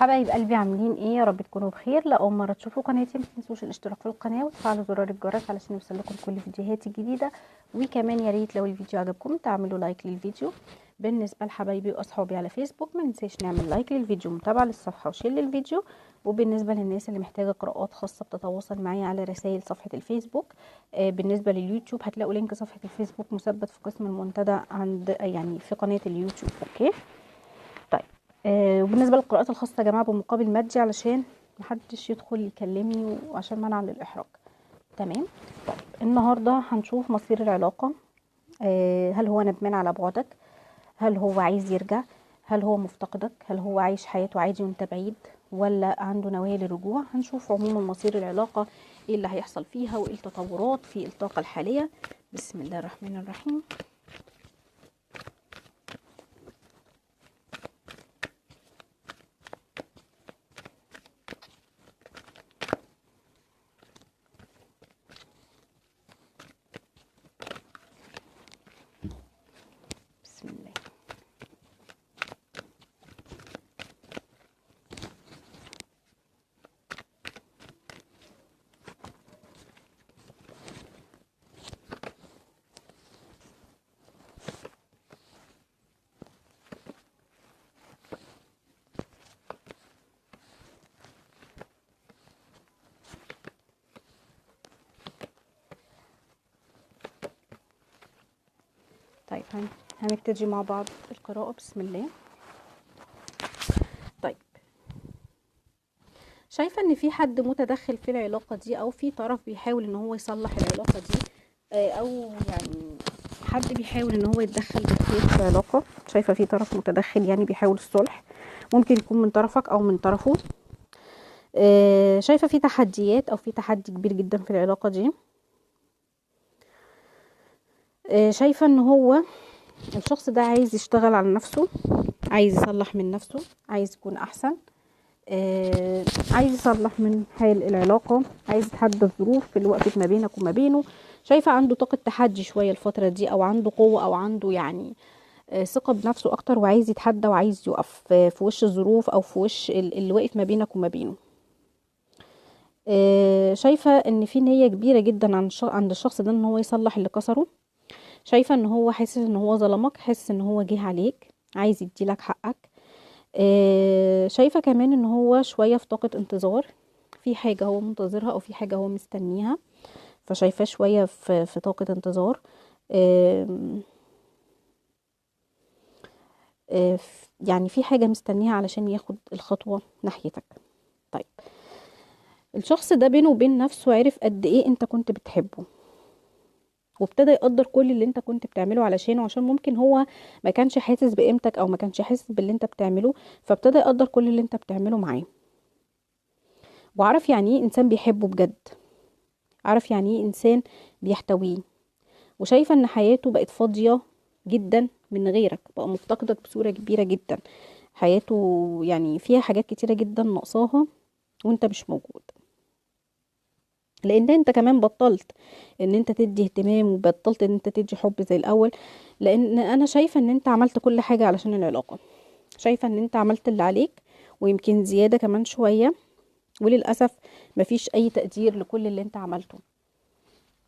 حبايب قلبي عاملين ايه؟ يا رب تكونوا بخير. لاول مره تشوفوا قناتي ما تنسوش الاشتراك في القناه وتفعلوا زرار الجرس علشان يوصلكم كل فيديوهاتي الجديده. وكمان يا ريت لو الفيديو عجبكم تعملوا لايك للفيديو. بالنسبه لحبايبي واصحابي على فيسبوك ما ننساش نعمل لايك للفيديو، متابعه للصفحه وشير للفيديو. وبالنسبه للناس اللي محتاجه قراءات خاصه بتتواصل معايا على رسائل صفحه الفيسبوك. بالنسبه لليوتيوب هتلاقوا لينك صفحه الفيسبوك مثبت في قسم المنتدى عند يعني في قناه اليوتيوب. اوكي طيب. وبالنسبه للقراءات الخاصه يا جماعه بمقابل مادي علشان محدش يدخل يكلمني وعشان منع للاحراج. تمام. طيب النهارده هنشوف مصير العلاقه. هل هو ندمان على بعدك؟ هل هو عايز يرجع؟ هل هو مفتقدك؟ هل هو عايش حياته عادي وانت بعيد ولا عنده نوايا للرجوع؟ هنشوف عموما مصير العلاقه ايه اللي هيحصل فيها وايه التطورات في الطاقه الحاليه. بسم الله الرحمن الرحيم. بسم الله. طيب هنبتدي مع بعض القراءة. بسم الله. طيب شايفة ان في حد متدخل في العلاقة دي او في طرف بيحاول ان هو يصلح العلاقة دي، او يعني حد بيحاول ان هو يتدخل بالخير في العلاقة. شايفة في طرف متدخل يعني بيحاول الصلح، ممكن يكون من طرفك او من طرفه. شايفة في تحديات او في تحدي كبير جدا في العلاقة دي. شايفة ان هو الشخص ده عايز يشتغل على نفسه، عايز يصلح من نفسه، عايز يكون احسن. عايز يصلح من حال العلاقة، عايز يتحدى الظروف اللي وقفت ما بينك وما بينه. شايفة عنده طاقة تحدي شوية الفترة دي، او عنده قوة، او عنده يعني ثقة بنفسه اكتر، وعايز يتحدى وعايز يقف في وش الظروف او في وش اللي واقف ما بينك وما بينه. شايفة ان في نية كبيرة جدا عند الشخص ده ان هو يصلح اللي كسره. شايفة ان هو حاسس ان هو ظلمك، حاسس ان هو جه عليك، عايز يديلك حقك. شايفة كمان ان هو شوية في طاقة انتظار، في حاجة هو منتظرها او في حاجة هو مستنيها، فشايفاه شوية في طاقة انتظار. آم، يعني في حاجة مستنيها علشان ياخد الخطوة ناحيتك. طيب الشخص ده بينه وبين نفسه عرف قد ايه انت كنت بتحبه، وابتدى يقدر كل اللي انت كنت بتعمله علشانه، عشان ممكن هو ما كانش حاسس بقيمتك او ما كانش حاسس باللي انت بتعمله، فابتدى يقدر كل اللي انت بتعمله معاه. وعرف يعني ايه انسان بيحبه بجد، عرف يعني ايه انسان بيحتويه. وشايفة ان حياته بقت فاضية جدا من غيرك، بقى مفتقدك بصورة كبيرة جدا. حياته يعني فيها حاجات كتيرة جدا ناقصاها وانت مش موجود، لان انت كمان بطلت ان انت تدي اهتمام، وبطلت ان انت تدي حب زي الاول. لان انا شايفة ان انت عملت كل حاجة علشان العلاقة، شايفة ان انت عملت اللي عليك ويمكن زيادة كمان شوية. وللأسف مفيش اي تقدير لكل اللي انت عملته.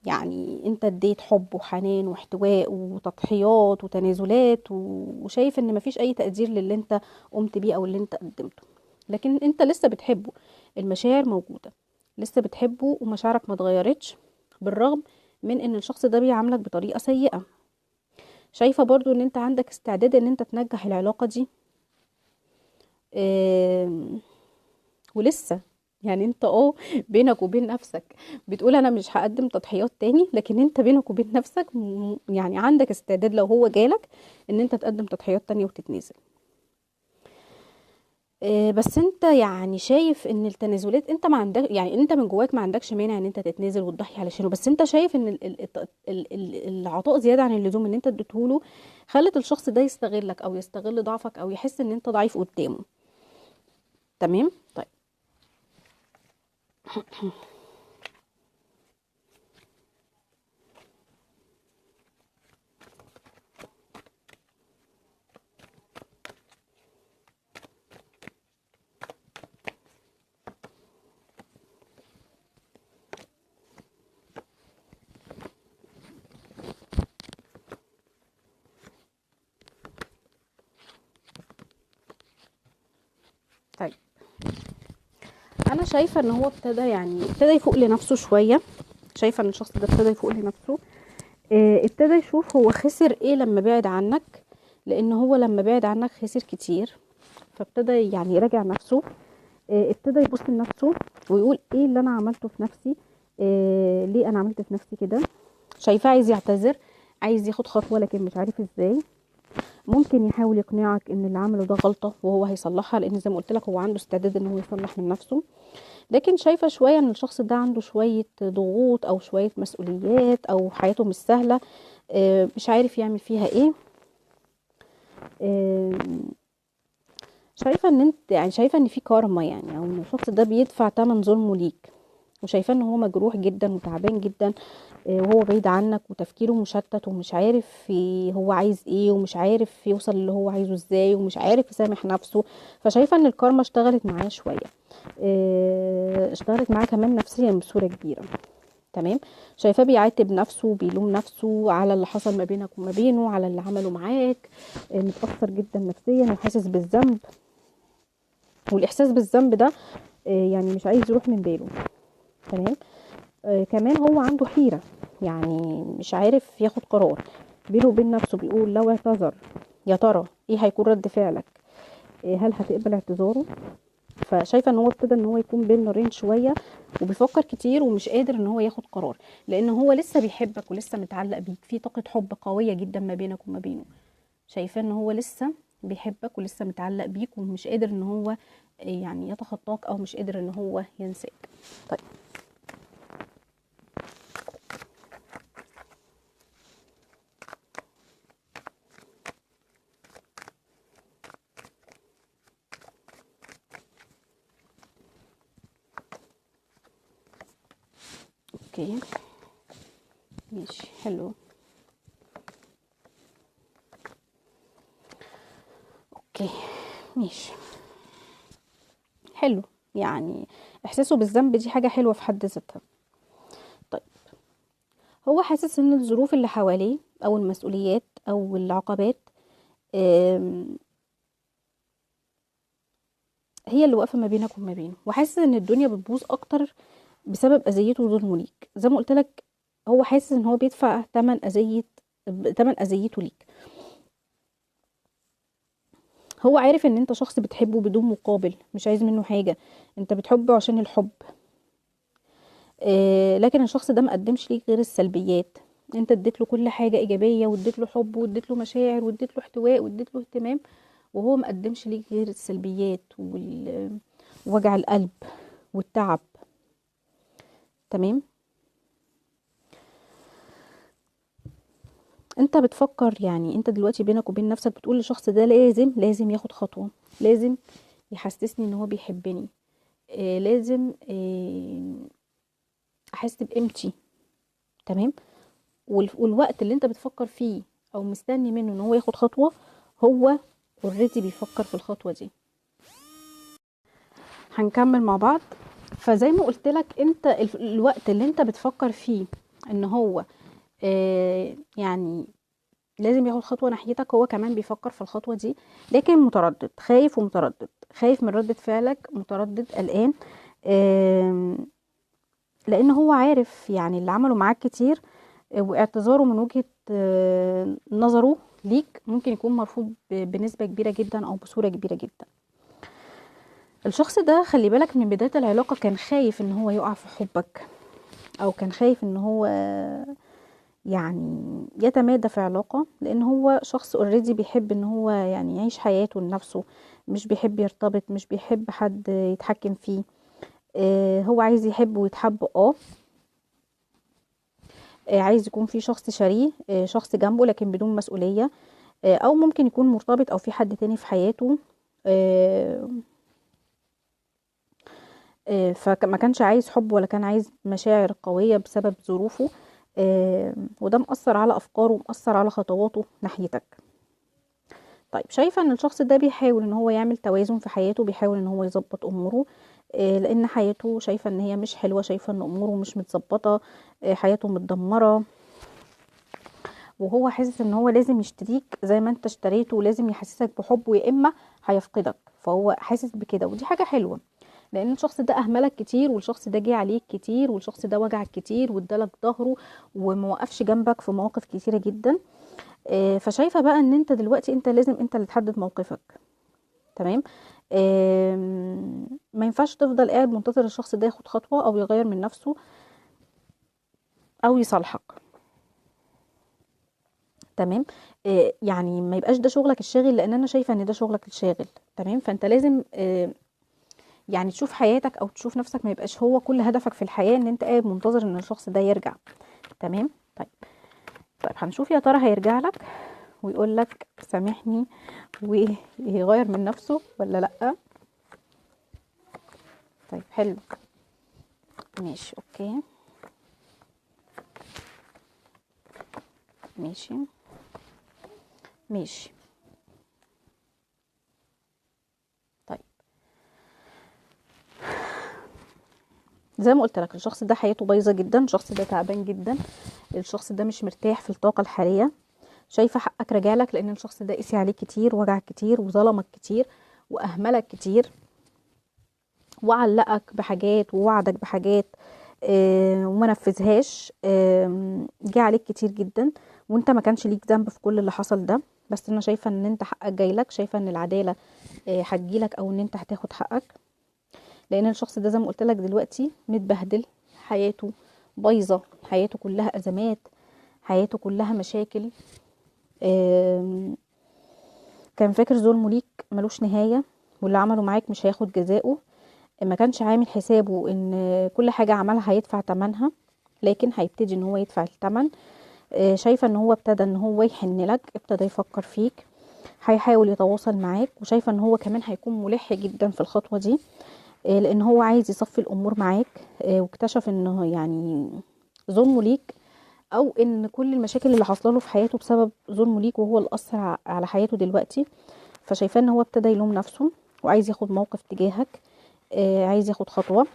يعني انت اديت حب وحنان واحتواء وتضحيات وتنازلات، وشايف ان مفيش اي تقدير للي انت قمت بيه او اللي انت قدمته. لكن انت لسه بتحبه، المشاعر موجودة، لسه بتحبه ومشاعرك ما اتغيرتش بالرغم من ان الشخص ده بيعاملك بطريقة سيئة. شايفة برضو ان انت عندك استعداد ان انت تنجح العلاقة دي. آم، ولسه يعني انت بينك وبين نفسك بتقول انا مش هقدم تضحيات تاني، لكن انت بينك وبين نفسك يعني عندك استعداد لو هو جالك ان انت تقدم تضحيات تانية وتتنازل. بس انت يعني شايف ان التنازلات انت ما عندك، يعني انت من جواك ما عندكش مانع ان انت تتنازل وتضحي علشانه، بس انت شايف ان العطاء زيادة عن اللزوم اللي انت اديتهوله خلت الشخص ده يستغلك او يستغل ضعفك او يحس ان انت ضعيف قدامه. تمام. طيب طيب انا شايفه ان هو ابتدى يفوق لنفسه شويه. شايفه ان الشخص ده ابتدى يفوق لنفسه، ابتدى يشوف هو خسر ايه لما بعد عنك، لان هو لما بعد عنك خسر كتير. فابتدى يعني يراجع نفسه، ابتدى يبص لنفسه ويقول ايه اللي انا عملته في نفسي، ليه انا عملت في نفسي كده. شايفاه عايز يعتذر، عايز ياخد خطوه لكن مش عارف ازاي. ممكن يحاول يقنعك ان اللي عمله ده غلطه وهو هيصلحها، لان زي ما قلت لك هو عنده استعداد ان هو يصلح من نفسه. لكن شايفه شويه ان الشخص ده عنده شويه ضغوط او شويه مسؤوليات او حياته مش سهله، مش عارف يعمل فيها ايه. آه، شايفه ان انت يعني شايفه ان في كارما، يعني او ان الشخص ده بيدفع ثمن ظلمه ليك. وشايفاه ان هو مجروح جدا وتعبان جدا، وهو بعيد عنك وتفكيره مشتت ومش عارف هو عايز ايه، ومش عارف يوصل اللي هو عايزه ازاي، ومش عارف يسامح نفسه. فشايفه ان الكارما اشتغلت معاه شويه، اشتغلت معاه كمان نفسيا بصوره كبيره. تمام. شايفاه بيعاتب نفسه وبيلوم نفسه على اللي حصل ما بينك وما بينه، على اللي عمله معاك، متأثر جدا نفسيا وحاسس بالذنب. والاحساس بالذنب ده يعني مش عايز يروح من باله. تمام. كمان هو عنده حيرة، يعني مش عارف ياخد قرار. بينه وبين نفسه بيقول لو اعتذر يا ترى ايه هيكون رد فعلك، هل هتقبل اعتذاره. فشايفه ان هو ابتدى ان هو يكون بين نارين شويه، وبيفكر كتير ومش قادر ان هو ياخد قرار، لان هو لسه بيحبك ولسه متعلق بيك، في طاقه حب قويه جدا ما بينك وما بينه. شايفاه ان هو لسه بيحبك ولسه متعلق بيك ومش قادر ان هو يعني يتخطاك، او مش قادر ان هو ينساك. طيب اوكي ماشي حلو. اوكي ماشي حلو. يعني احساسه بالذنب دي حاجه حلوه في حد ذاتها. طيب هو حاسس ان الظروف اللي حواليه او المسؤوليات او العقبات آم، هي اللي واقفه ما بينك وما بينه، وحاسس ان الدنيا بتبوظ اكتر بسبب اذيته وظلمه ليك. زي ما قلت لك هو حاسس ان هو بيدفع ثمن اذيته ليك. هو عارف ان انت شخص بتحبه بدون مقابل، مش عايز منه حاجه، انت بتحبه عشان الحب. لكن الشخص ده مقدمش ليك غير السلبيات. انت اديت له كل حاجه ايجابيه، واديت له حب، واديت له مشاعر، واديت له احتواء، واديت له اهتمام، وهو مقدمش ليك غير السلبيات ووجع القلب والتعب. تمام. انت بتفكر يعني انت دلوقتي بينك وبين نفسك بتقول للشخص ده لازم ياخد خطوة، لازم يحسسني ان هو بيحبني، لازم احس بقيمتي. تمام. والوقت اللي انت بتفكر فيه او مستني منه ان هو ياخد خطوة، هو اوريدي بيفكر في الخطوة دي. هنكمل مع بعض. فزي ما قلت لك انت الوقت اللي انت بتفكر فيه ان هو يعني لازم ياخد خطوة ناحيتك، هو كمان بيفكر في الخطوة دي، لكن متردد، خايف ومتردد، خايف من ردة فعلك، متردد قلقان. آم، لان هو عارف يعني اللي عمله معاك كتير، واعتذاره من وجهة نظره ليك ممكن يكون مرفوض بنسبة كبيرة جدا او بصورة كبيرة جدا. الشخص ده خلي بالك من بداية العلاقة كان خايف ان هو يقع في حبك، او كان خايف ان هو يعني يتمادى في علاقة، لان هو شخص اوريدي بيحب ان هو يعني يعيش حياته لنفسه، مش بيحب يرتبط، مش بيحب حد يتحكم فيه. هو عايز يحب ويتحب عايز يكون في شخص شريه، شخص جنبه لكن بدون مسؤولية، او ممكن يكون مرتبط او في حد تاني في حياته. آه، فما كانش عايز حب ولا كان عايز مشاعر قوية بسبب ظروفه. وده مأثر على أفكاره ومأثر على خطواته ناحيتك. طيب شايفة ان الشخص ده بيحاول ان هو يعمل توازن في حياته، بيحاول ان هو يظبط اموره، لان حياته شايفة ان هي مش حلوة، شايفة ان اموره مش متظبطة، حياته متدمرة. وهو حاسس ان هو لازم يشتريك زي ما انت اشتريته، ولازم يحسسك بحبه، يا اما هيفقدك. فهو حاسس بكده، ودي حاجه حلوه، لان الشخص ده اهملك كتير، والشخص ده جه عليك كتير، والشخص ده وجعك كتير وادالك ظهره وموقفش جنبك في مواقف كتيره جدا. فشايفه بقى ان انت دلوقتي انت لازم انت اللي تحدد موقفك. تمام. ما ينفعش تفضل قاعد منتظر الشخص ده ياخد خطوه او يغير من نفسه او يصالحك. تمام. يعني ما يبقاش ده شغلك الشاغل، لان انا شايفه ان ده شغلك الشاغل. تمام. فانت لازم يعني تشوف حياتك او تشوف نفسك، ما يبقاش هو كل هدفك في الحياه ان انت قاعد منتظر ان الشخص ده يرجع. تمام. طيب. طيب هنشوف يا ترى هيرجع لك ويقول لك سامحني ويغير من نفسه ولا لا. طيب حلو. ماشي اوكي. ماشي. ماشي. طيب زي ما قلت لك الشخص ده حياته بايظه جدا، الشخص ده تعبان جدا، الشخص ده مش مرتاح في الطاقه الحاليه. شايفه حقك راجع لك، لان الشخص ده قسي عليك كتير، وجعك كتير، وظلمك كتير، واهملك كتير، وعلقك بحاجات ووعدك بحاجات وما نفذهاش. جه عليك كتير جدا، وانت ما كانش ليك ذنب في كل اللي حصل ده. بس انا شايفه ان انت حقك جايلك، شايفه ان العداله هتجيلك، او ان انت هتاخد حقك. لان الشخص ده زي ما قلت لك دلوقتي متبهدل، حياته بايظه، حياته كلها ازمات، حياته كلها مشاكل. كان فاكر ظلمه ليك ملوش نهايه، واللي عمله معاك مش هياخد جزاؤه. ما كانش عامل حسابه ان كل حاجه عملها هيدفع ثمنها، لكن هيبتدي ان هو يدفع الثمن. شايفه ان هو ابتدى ان هو يحن لك، ابتدى يفكر فيك، هيحاول يتواصل معاك، وشايفه ان هو كمان هيكون ملح جدا في الخطوه دي. لان هو عايز يصفي الامور معاك. واكتشف انه يعني ظلمه ليك، او ان كل المشاكل اللي حاصله له في حياته بسبب ظلمه ليك، وهو اللي اثر على حياته دلوقتي. فشايفاه ان هو ابتدى يلوم نفسه، وعايز ياخد موقف تجاهك. عايز ياخد خطوه،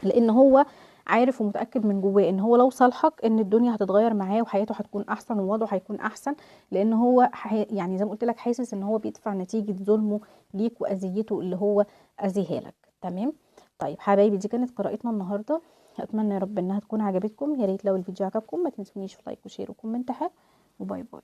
لان هو عارف ومتاكد من جواه ان هو لو صالحك ان الدنيا هتتغير معاه، وحياته هتكون احسن، ووضعه هيكون احسن. لان هو يعني زي ما قلت لك حاسس ان هو بيدفع نتيجه ظلمه ليك واذيته اللي هو اذيها لك. تمام. طيب حبايبي، دي كانت قراءتنا النهارده. اتمنى يا رب انها تكون عجبتكم. يا ريت لو الفيديو عجبكم ما تنسونيش في لايك وشير وكومنت حلو، وباي باي.